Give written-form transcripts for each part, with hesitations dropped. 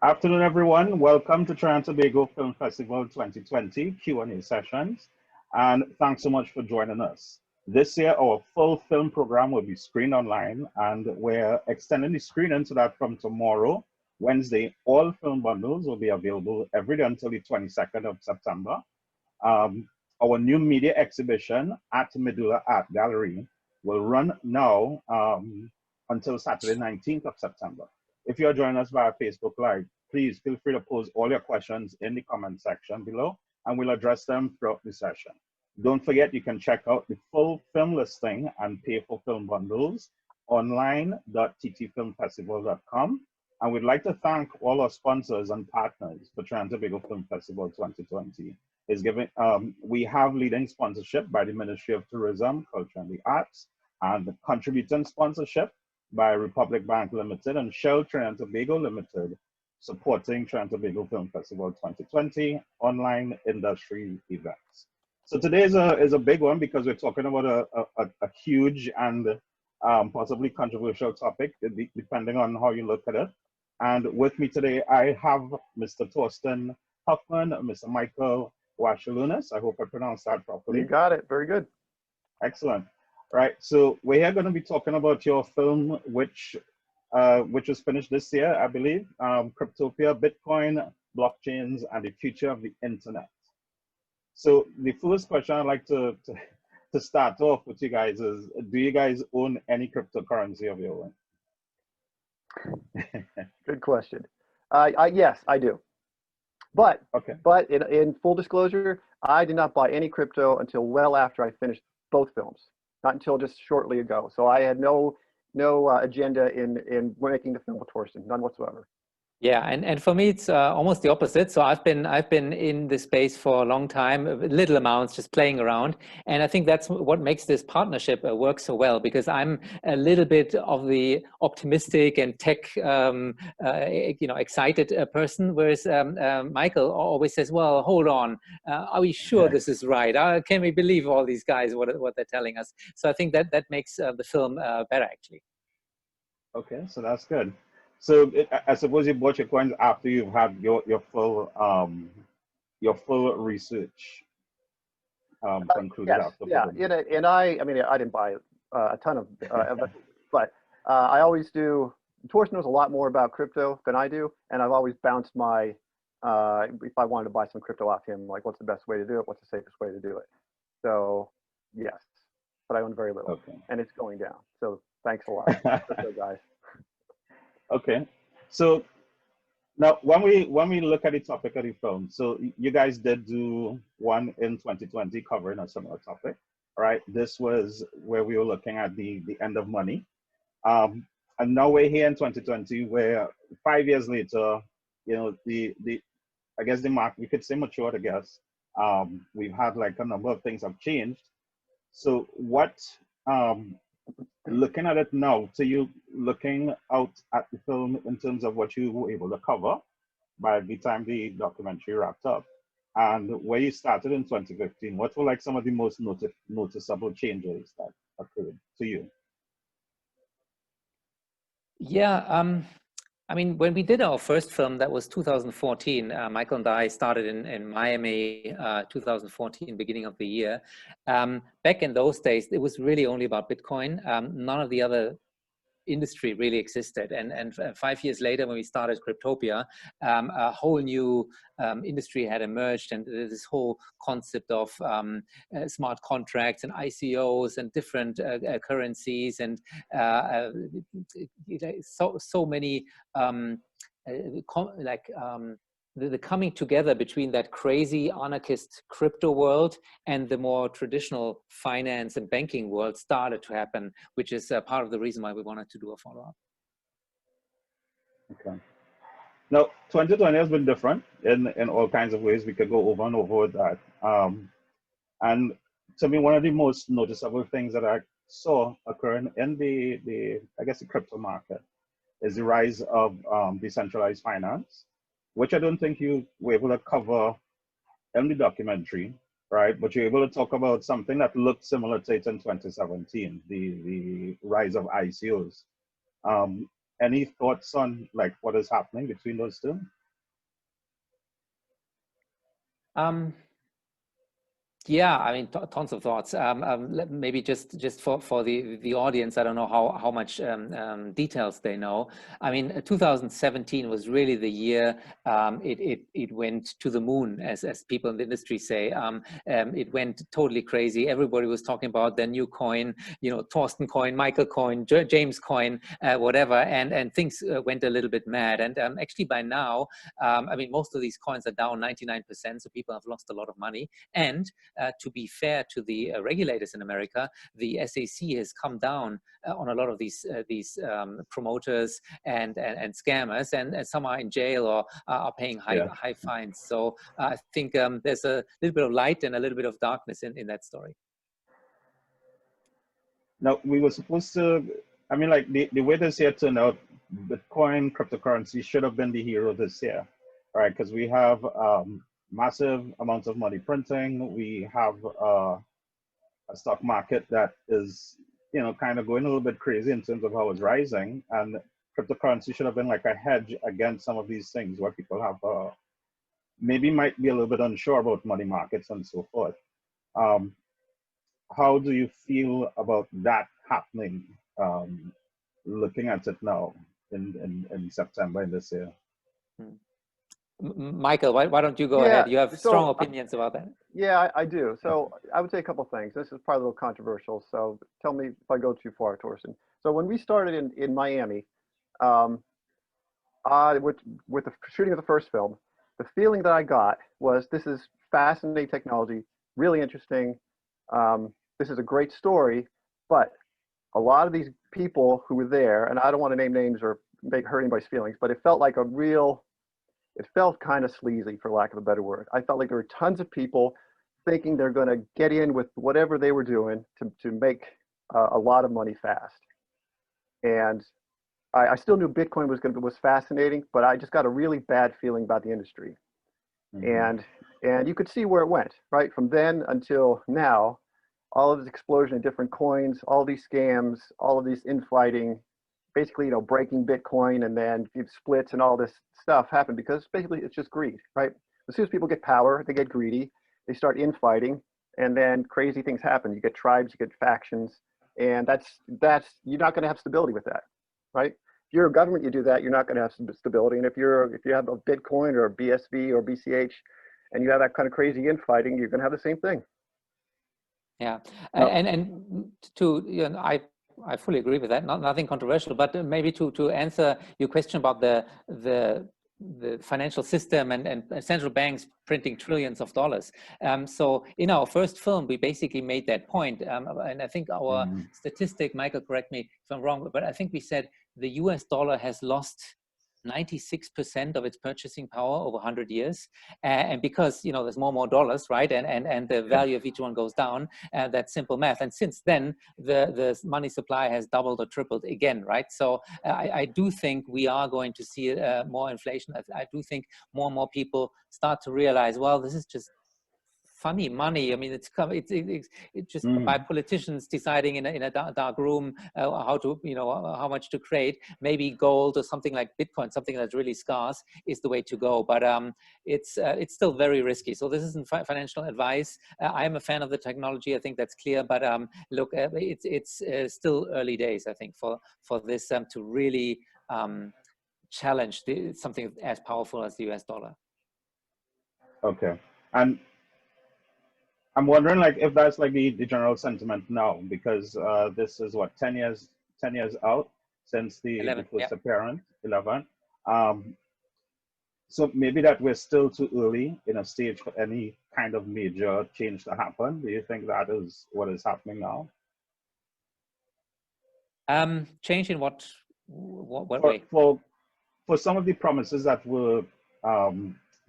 Afternoon, everyone. Welcome to Trinidad and Tobago Film Festival 2020 Q&A sessions. And thanks so much for joining us. This year, our full film program will be screened online, and we're extending the screening so that from tomorrow, Wednesday, all film bundles will be available every day until the 22nd of September. Our new media exhibition at Medulla Art Gallery will run now until Saturday, 19th of September. If you're joining us via Facebook Live, please feel free to pose all your questions in the comment section below, and we'll address them throughout the session. Don't forget, you can check out the full film listing and pay for film bundles online.ttfilmfestival.com. And we'd like to thank all our sponsors and partners for Trinidad and Tobago Film Festival 2020. We have leading sponsorship by the Ministry of Tourism, Culture and the Arts, and the contributing sponsorship by Republic Bank Limited and Shell Trinidad and Tobago Limited, supporting Trinidad and Tobago Film Festival 2020 online industry events. So today is a big one because we're talking about a huge and possibly controversial topic, depending on how you look at it. And with me today, I have Mr. Torsten Hoffmann, Mr. Michael Watchulonis. I hope I pronounced that properly. You got it. Very good. Excellent. Right. So we're here going to be talking about your film, which was finished this year, I believe, Cryptopia, Bitcoin, Blockchains, and the Future of the Internet. So the first question I'd like to start off with you guys is, do you guys own any cryptocurrency of your own? Good question. Yes, I do. But in full disclosure, I did not buy any crypto until well after I finished both films, not until just shortly ago. So I had no agenda in making the film with Torsten, none whatsoever. Yeah, and for me it's almost the opposite. So I've been in this space for a long time, little amounts, just playing around, and I think that's what makes this partnership work so well, because I'm a little bit of the optimistic and tech, excited person, whereas Michael always says, "Well, hold on, are we sure this is right? Can we believe all these guys what they're telling us?" So I think that makes the film better, actually. Okay, so that's good. So I suppose you bought your coins after you've had your full research concluded. Yes, and I didn't buy a ton of it, but I always do. Torsten knows a lot more about crypto than I do, and I've always bounced my if I wanted to buy some crypto off him, like, what's the best way to do it? What's the safest way to do it? So yes, but I own very little, and it's going down. So thanks a lot, crypto guys. Okay, so now when we look at the topic of the film, so you guys did do one in 2020 covering a similar topic, right? This was where we were looking at the end of money, and now we're here in 2020, where 5 years later, I guess the market, we could say matured, I guess. We've had like a number of things have changed. So what? Looking at it now, so you looking out at the film in terms of what you were able to cover by the time the documentary wrapped up, and where you started in 2015, what were like some of the most noticeable changes that occurred to you? Yeah, I mean, when we did our first film, that was 2014. Michael and I started in Miami, 2014, beginning of the year. Back in those days, it was really only about Bitcoin. None of the other industry really existed. And 5 years later, when we started Cryptopia, a whole new industry had emerged, and this whole concept of smart contracts and ICOs and different currencies, and so many the coming together between that crazy anarchist crypto world and the more traditional finance and banking world started to happen, which is part of the reason why we wanted to do a follow-up. Okay. Now, 2020 has been different in all kinds of ways. We could go over and over with that. And to me, one of the most noticeable things that I saw occurring in the crypto market is the rise of decentralized finance, which I don't think you were able to cover in the documentary, right? But you're able to talk about something that looked similar to it in 2017, the rise of ICOs. any thoughts on like what is happening between those two? Yeah, I mean, tons of thoughts. Maybe just for the audience, I don't know how much details they know. I mean, 2017 was really the year it went to the moon, as people in the industry say. It went totally crazy. Everybody was talking about their new coin, you know, Torsten coin, Michael coin, James coin, whatever, and things went a little bit mad. And actually, by now, I mean, most of these coins are down 99%, so people have lost a lot of money. And to be fair to the regulators in America, the SEC has come down on a lot of these promoters and scammers, and some are in jail or are paying high fines. So I think there's a little bit of light and a little bit of darkness in that story. Now, we were supposed to, I mean, like the way this year turned out, Bitcoin cryptocurrency should have been the hero this year, right? Because we have massive amounts of money printing. We have a stock market that is, you know, kind of going a little bit crazy in terms of how it's rising. And cryptocurrency should have been like a hedge against some of these things where people have maybe might be a little bit unsure about money markets and so forth. How do you feel about that happening, looking at it now in September in this year? Michael, why don't you go ahead? You have strong opinions about that. Yeah, I do. So I would say a couple of things. This is probably a little controversial, so tell me if I go too far, Torsten. So when we started in Miami, with the shooting of the first film, the feeling that I got was this is fascinating technology, really interesting. This is a great story, but a lot of these people who were there, and I don't want to name names or hurt anybody's feelings, but it felt like it felt kind of sleazy, for lack of a better word. I felt like there were tons of people thinking they're going to get in with whatever they were doing to make a lot of money fast. And I still knew Bitcoin was fascinating, but I just got a really bad feeling about the industry. Mm-hmm. And you could see where it went, right? From then until now, all of this explosion of different coins, all these scams, all of these infighting, basically, you know, breaking Bitcoin and then splits and all this stuff happened because basically it's just greed, right? As soon as people get power, they get greedy, they start infighting, and then crazy things happen. You get tribes, you get factions, and that's you're not going to have stability with that, right? If you're a government, you do that, you're not going to have stability. And if you have a Bitcoin or a BSV or BCH, and you have that kind of crazy infighting, you're going to have the same thing. Yeah, and to, you know, I fully agree with that. Nothing controversial, but maybe to answer your question about the financial system and central banks printing trillions of dollars. So in our first film, we basically made that point. And I think our statistic, Michael, correct me if I'm wrong, but I think we said the US dollar has lost 96% of its purchasing power over 100 years. And because, you know, there's more and more dollars, right? And the value of each one goes down, that's simple math. And since then, the money supply has doubled or tripled again, right? So I do think we are going to see more inflation. I do think more and more people start to realize, well, this is just funny money. I mean, it's just by politicians deciding in a dark room how to, you know, how much to create. Maybe gold or something like Bitcoin, something that's really scarce, is the way to go. But it's still very risky. So this isn't financial advice. I am a fan of the technology. I think that's clear. But look, it's still early days, I think, for this to really challenge something as powerful as the US dollar. Okay, and I'm wondering, like, if that's like the general sentiment now, because this is what 10 years out since the first appearance, 11. So maybe that we're still too early in a stage for any kind of major change to happen. Do you think that is what is happening now? Change in what way? For some of the promises that were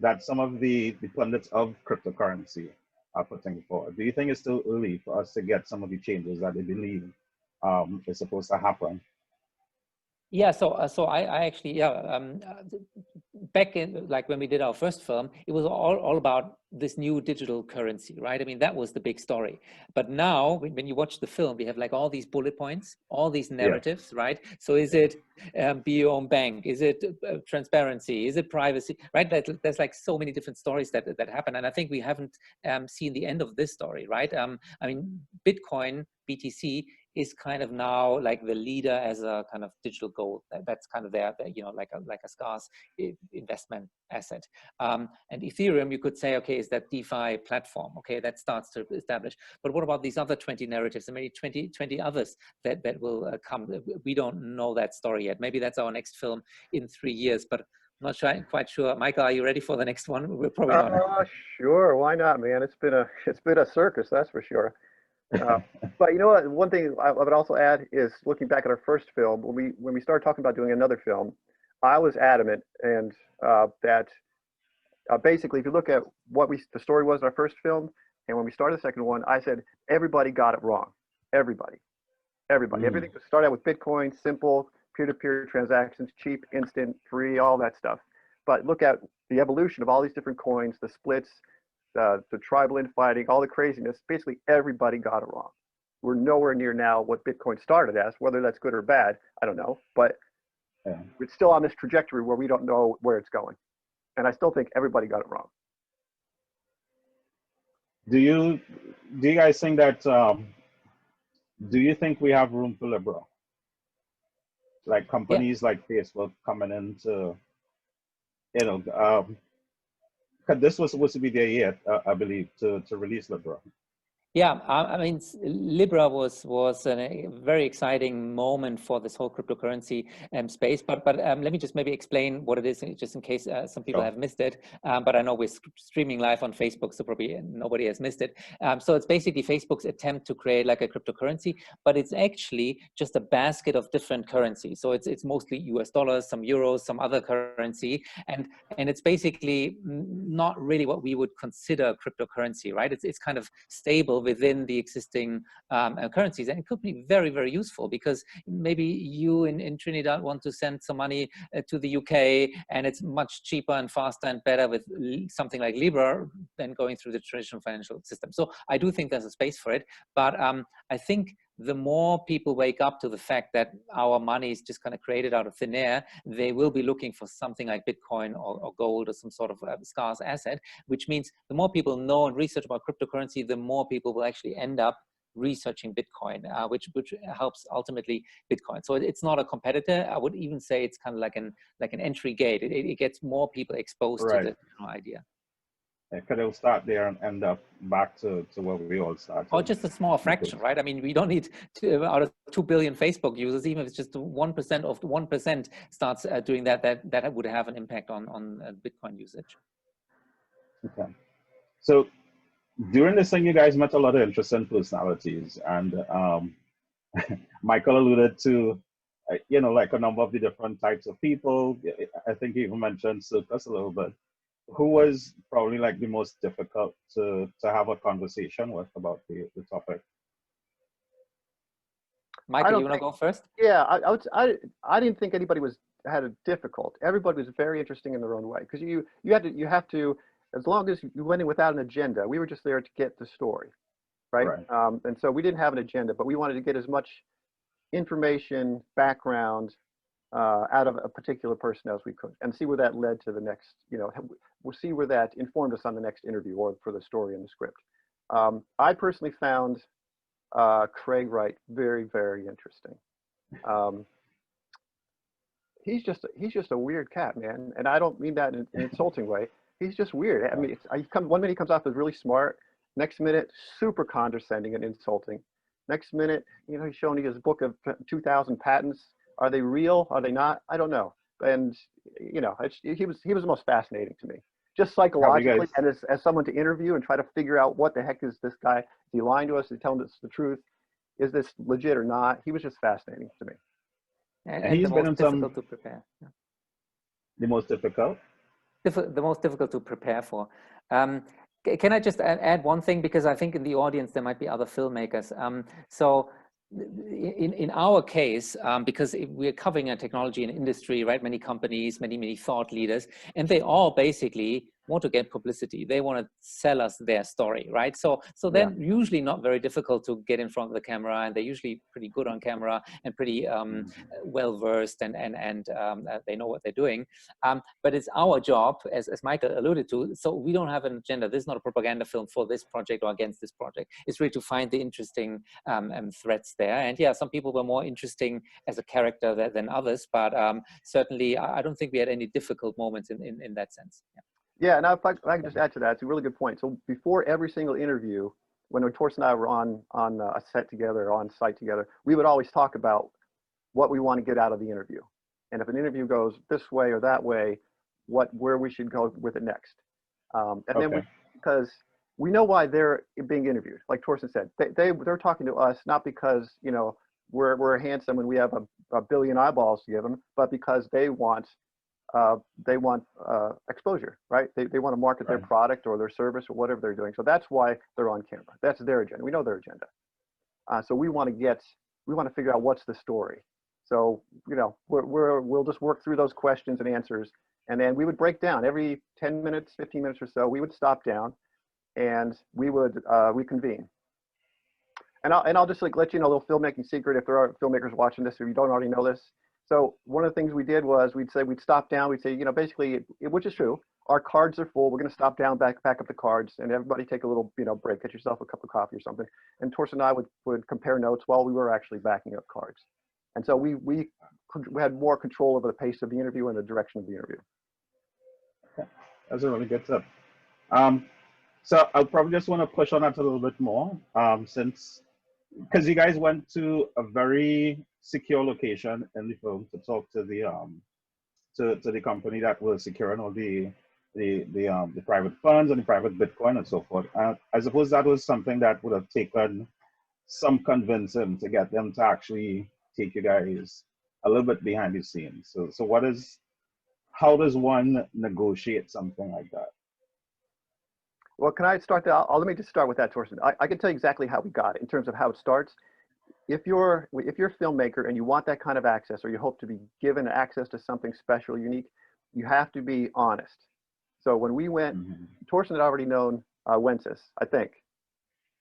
that some of the pundits of cryptocurrency are putting forward. Do you think it's still early for us to get some of the changes that they believe is supposed to happen? Yeah, so I actually, back in, like when we did our first film, it was all about this new digital currency, right? I mean, that was the big story. But now when you watch the film, we have like all these bullet points, all these narratives, right? So is it be your own bank? Is it transparency? Is it privacy, right? There's like so many different stories that happen. And I think we haven't seen the end of this story, right? I mean, Bitcoin, BTC, is kind of now like the leader as a kind of digital gold. That's kind of there, you know, like a scarce investment asset. And Ethereum, you could say, okay, is that DeFi platform? Okay, that starts to establish. But what about these other 20 narratives and maybe 20 others that will come? We don't know that story yet. Maybe that's our next film in 3 years, but I'm not quite sure. Michael, are you ready for the next one? We're probably not. Sure, why not, man? It's been a circus, that's for sure. But you know what? One thing I would also add is looking back at our first film, when we started talking about doing another film, I was adamant and that basically, if you look at what the story was in our first film, and when we started the second one, I said everybody got it wrong. Everybody. Everything started out with Bitcoin, simple, peer-to-peer transactions, cheap, instant, free, all that stuff. But look at the evolution of all these different coins, the splits, the tribal infighting, all the craziness. Basically, everybody got it wrong. We're nowhere near now what Bitcoin started as. Whether that's good or bad, I don't know. But it's still on this trajectory where we don't know where it's going. And I still think everybody got it wrong. Do you guys think that? Do you think we have room for liberal? Like companies like Facebook coming into, you know, this was supposed to be their year, I believe, to release Libra. Yeah, I mean, Libra was a very exciting moment for this whole cryptocurrency space. But let me just maybe explain what it is, just in case some people have missed it. But I know we're streaming live on Facebook, so probably nobody has missed it. So it's basically Facebook's attempt to create like a cryptocurrency, but it's actually just a basket of different currencies. So it's mostly US dollars, some euros, some other currency, and it's basically not really what we would consider cryptocurrency, right? It's kind of stable within the existing currencies, and it could be very, very useful because maybe you in Trinidad want to send some money to the UK, and it's much cheaper and faster and better with something like Libra than going through the traditional financial system. So I do think there's a space for it, but I think the more people wake up to the fact that our money is just kind of created out of thin air, they will be looking for something like Bitcoin or gold or some sort of scarce asset, which means the more people know and research about cryptocurrency, the more people will actually end up researching Bitcoin, which helps ultimately Bitcoin. So it's not a competitor. I would even say it's kind of like an entry gate. It gets more people exposed to the idea. Because it'll start there and end up back to where we all started. Or just a small fraction, right? I mean, we don't need out of 2 billion Facebook users, even if it's just 1% of 1% starts doing that would have an impact on Bitcoin usage. Okay. So during this thing, you guys met a lot of interesting personalities, and Michael alluded to, you know, like a number of the different types of people. I think he even mentioned circus a little bit. Who was probably like the most difficult to have a conversation with about the topic? Michael, you want to go first? Yeah, I didn't think anybody had it difficult. Everybody was very interesting in their own way, because you have to, as long as you went in without an agenda. We were just there to get the story, right? And so we didn't have an agenda, but we wanted to get as much information, background out of a particular person as we could, and see where that led to the next, you know, we'll see where that informed us on the next interview or for the story and the script. I personally found Craig Wright very, very interesting. He's just a weird cat, man, and I don't mean that in an insulting way. He's just weird. I mean, one minute he comes off as really smart, next minute super condescending and insulting. Next minute, you know, he's showing his book of 2,000 patents. Are they real? Are they not? I don't know. And you know, he was the most fascinating to me, just psychologically, and as someone to interview and try to figure out what the heck is this guy? Is he lying to us? Is he telling us the truth? Is this legit or not? He was just fascinating to me. And he's been difficult to prepare. Yeah. The most difficult? The most difficult to prepare for. Can I just add one thing, because I think in the audience there might be other filmmakers. So in our case, because we're covering a technology and industry, right? Many companies, many thought leaders, and they all basically want to get publicity. They want to sell us their story, right? So they're usually not very difficult to get in front of the camera, and they're usually pretty good on camera and pretty well versed, and they know what they're doing. But it's our job, as Michael alluded to. So we don't have an agenda. This is not a propaganda film for this project or against this project. It's really to find the interesting threads there. And yeah, some people were more interesting as a character than others, but certainly I don't think we had any difficult moments in that sense. Yeah, and if I can just add to that, it's a really good point. So before every single interview, when Torsten and I were on a set together, on site together, we would always talk about what we want to get out of the interview. And if an interview goes this way or that way, where we should go with it next. Then because we know why they're being interviewed. Like Torsten said, they're talking to us not because, you know, we're handsome and we have a billion eyeballs to give them, but because they want exposure, right? They want to market their product or their service or whatever they're doing. So that's why they're on camera. That's their agenda. We know their agenda. So we want to figure out what's the story. So, you know, we'll just work through those questions and answers. And then we would break down every 10 minutes, 15 minutes or so. We would stop down and we would reconvene. And I'll just like let you know a little filmmaking secret if there are filmmakers watching this, if you don't already know this. So one of the things we did was we'd stop down. We'd say, you know, basically, which is true, our cards are full. We're going to stop down, back up the cards, and everybody take a little, you know, break. Get yourself a cup of coffee or something. And Torsten and I would compare notes while we were actually backing up cards. And so we had more control over the pace of the interview and the direction of the interview. Okay. That's a really good tip. So I'll probably just want to push on that a little bit more, because you guys went to a very secure location in the film to talk to the company that was securing all the private funds and the private Bitcoin and so forth. I suppose that was something that would have taken some convincing to get them to actually take you guys a little bit behind the scenes. So how does one negotiate something like that? Well, can I start that? Let me just start with that, Torsten. I can tell you exactly how we got it in terms of how it starts. If you're a filmmaker and you want that kind of access, or you hope to be given access to something special, unique, you have to be honest. So when we went, Torsten had already known Wences, I think,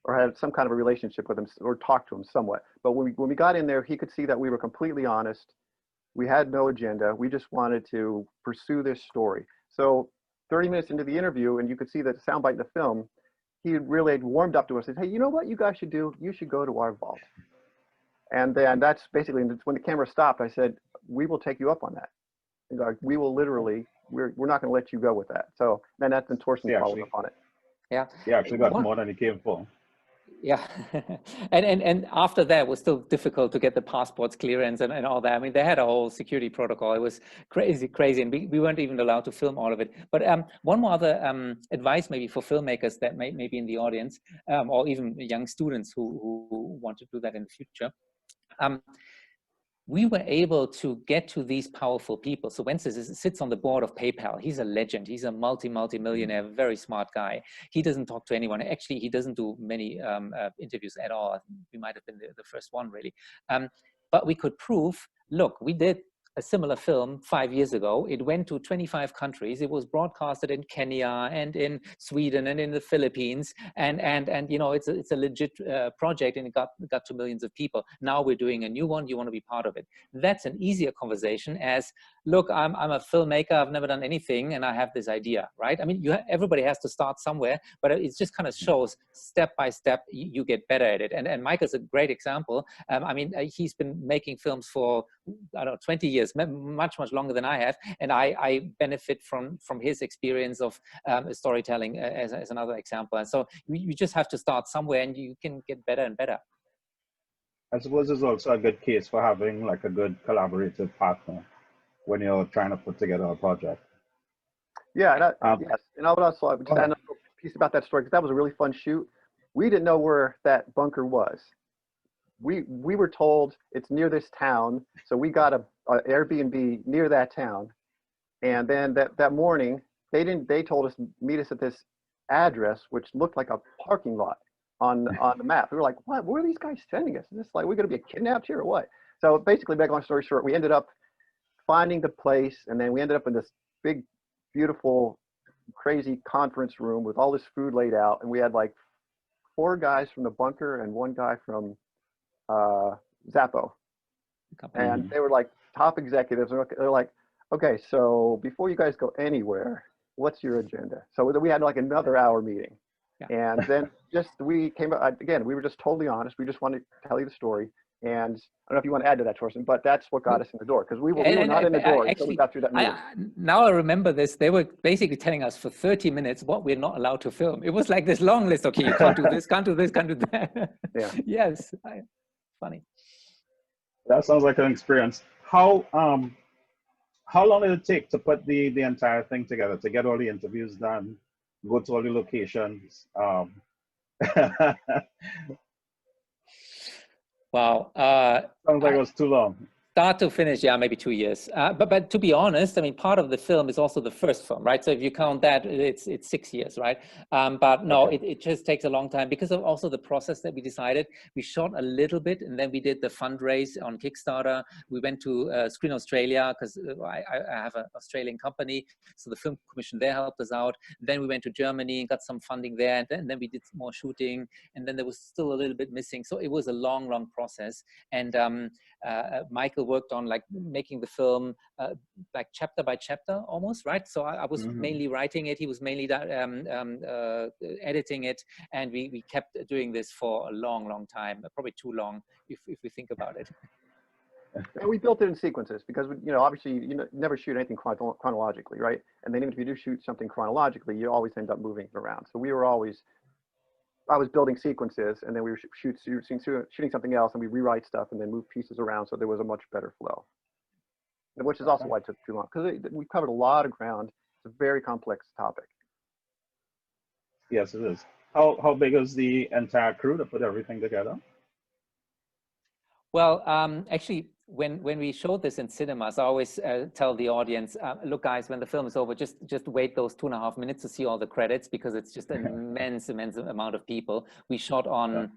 or had some kind of a relationship with him or talked to him somewhat. But when we got in there, he could see that we were completely honest. We had no agenda. We just wanted to pursue this story. So 30 minutes into the interview, and you could see the soundbite in the film, he really warmed up to us and said, hey, you know what you guys should do? You should go to our vault. And then that's basically, when the camera stopped, I said, we will take you up on that. And like, we will literally, we're not going to let you go with that. So then Torsten followed up on it. Yeah. Yeah, actually got more than he came for. Yeah, and after that, it was still difficult to get the passports clearance and all that. I mean, they had a whole security protocol. It was crazy, and we weren't even allowed to film all of it. But one more other advice maybe for filmmakers that may be in the audience, or even young students who want to do that in the future. We were able to get to these powerful people. So Wences sits on the board of PayPal. He's a legend. He's a multi-millionaire, very smart guy. He doesn't talk to anyone. Actually, he doesn't do many interviews at all. We might have been the first one, really. But we could prove, look, we did a similar film 5 years ago. It went to 25 countries. It was broadcasted in Kenya and in Sweden and in the Philippines. And you know, it's a legit project, and it got to millions of people. Now we're doing a new one. You want to be part of it. That's an easier conversation as, look, I'm a filmmaker. I've never done anything, and I have this idea, right? I mean, everybody has to start somewhere, but it just kind of shows step by step you get better at it. And Michael's a great example. I mean, he's been making films for, I don't know, 20 years, much longer than I have, and I benefit from his experience of storytelling as another example. And so you just have to start somewhere, and you can get better and better. I suppose it's also a good case for having like a good collaborative partner when you're trying to put together a project. Yeah, yes, and I would also just add another piece about that story, because that was a really fun shoot. We didn't know where that bunker was. We were told it's near this town, so we got a Airbnb near that town, and then that morning they told us meet us at this address which looked like a parking lot on the map. We were like, what? Where are these guys sending us? Is this like, we're going to be kidnapped here or what? So basically, make a long story short, we ended up finding the place, and then we ended up in this big, beautiful, crazy conference room with all this food laid out, and we had like 4 guys from the bunker and 1 guy from Zappo, and they were like top executives. They're like, okay, so before you guys go anywhere, what's your agenda? So we had like another hour meeting. Yeah. And then we came again, we were just totally honest. We just wanted to tell you the story. And I don't know if you want to add to that, Torsten, but that's what got us in the door, because we were not in the door until we got through that meeting. Now I remember this. They were basically telling us for 30 minutes what we're not allowed to film. It was like this long list. Okay, you can't do this, can't do this, can't do that. Yeah. Yes. Funny. That sounds like an experience. How long did it take to put the entire thing together, to get all the interviews done, go to all the locations? Wow. Sounds like it was too long. Start to finish, yeah, maybe 2 years. But to be honest, I mean, part of the film is also the first film, right? So if you count that, it's 6 years, right? But no, okay. it just takes a long time because of also the process that we decided. We shot a little bit, and then we did the fundraise on Kickstarter. We went to Screen Australia because I have an Australian company, so the film commission there helped us out. Then we went to Germany and got some funding there, and then we did more shooting, and then there was still a little bit missing. So it was a long, long process, and Michael worked on like making the film like chapter by chapter almost, right? So I was mainly writing it, he was mainly editing it, and we kept doing this for a long, long time, probably too long if we think about it. And we built it in sequences because, you know, obviously you never shoot anything chronologically, right? And then even if you do shoot something chronologically, you always end up moving it around. So we were always, I was building sequences, and then we were shooting something else, and we rewrite stuff and then move pieces around, so there was a much better flow. Which is also why it took too long, because we covered a lot of ground. It's a very complex topic. Yes, it is. How big is the entire crew to put everything together? Well, actually, when we showed this in cinemas, I always tell the audience, look, guys, when the film is over, just wait those 2.5 minutes to see all the credits, because it's just an immense amount of people. We shot on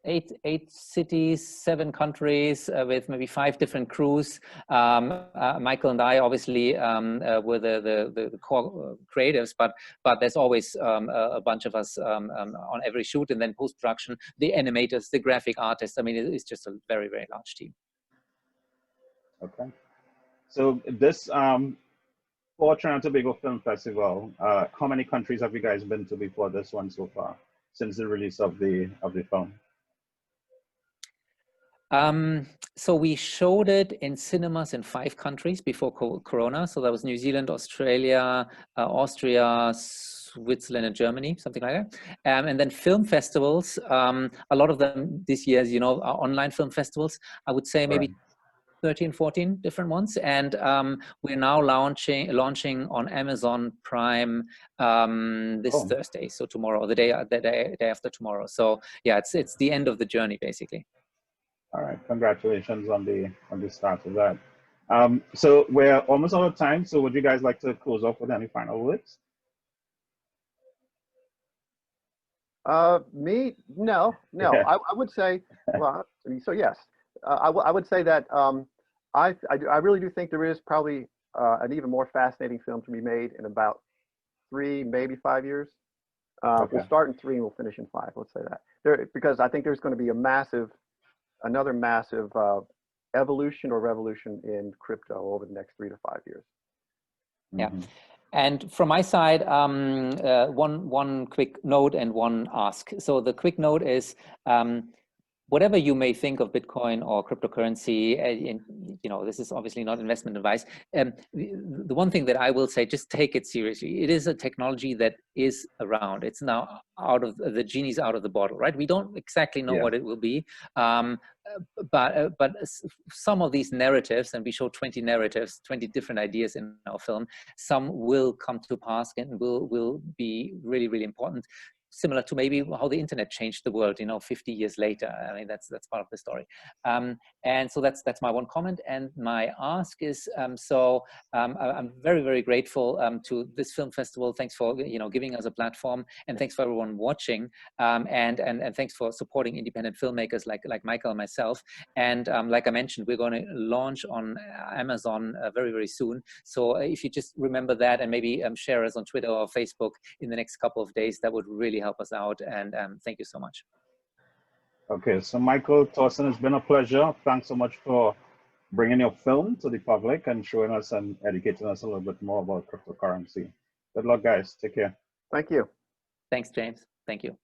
8 cities, 7 countries, with maybe 5 different crews. Michael and I obviously were the core creatives, but there's always a bunch of us on every shoot, and then post-production, the animators, the graphic artists. I mean, it's just a very, very large team. Okay. So this, for Trinidad and Tobago Film Festival, how many countries have you guys been to before this one so far, since the release of the film? So we showed it in cinemas in 5 countries before Corona. So that was New Zealand, Australia, Austria, Switzerland, and Germany, something like that. And then film festivals, a lot of them this year, as you know, are online film festivals. I would say maybe 13, 14 different ones. And we're now launching on Amazon Prime this Thursday. So tomorrow, the day after tomorrow. So yeah, it's the end of the journey, basically. All right, congratulations on the start of that. So we're almost out of time. So would you guys like to close off with any final words? Me? No. I would say, well, so yes, I would say that I really do think there is probably an even more fascinating film to be made in about 3, maybe 5 years. We'll start in 3 and we'll finish in 5. Let's say that because I think there's going to be another massive evolution or revolution in crypto over the next 3 to 5 years. Yeah. And from my side, one quick note and one ask. So the quick note is, whatever you may think of Bitcoin or cryptocurrency, you know, this is obviously not investment advice. The one thing that I will say, just take it seriously. It is a technology that is around. It's now the genie's out of the bottle, right? We don't exactly know what it will be. But some of these narratives, and we show 20 narratives, 20 different ideas in our film, some will come to pass and will be really, really important. similar to maybe how the internet changed the world, 50 years later. I mean, that's part of the story. And so that's my one comment. And my ask is, I'm very, very grateful to this film festival. Thanks for giving us a platform, and thanks for everyone watching, and thanks for supporting independent filmmakers like Michael and myself. And like I mentioned, we're going to launch on Amazon very, very soon. So if you just remember that, and maybe share us on Twitter or Facebook in the next couple of days, that would really help us out. And thank you so much. Okay, so Michael, Torsten, it's been a pleasure. Thanks so much for bringing your film to the public and showing us and educating us a little bit more about cryptocurrency. Good luck, guys. Take care. Thank you. Thanks, James. Thank you.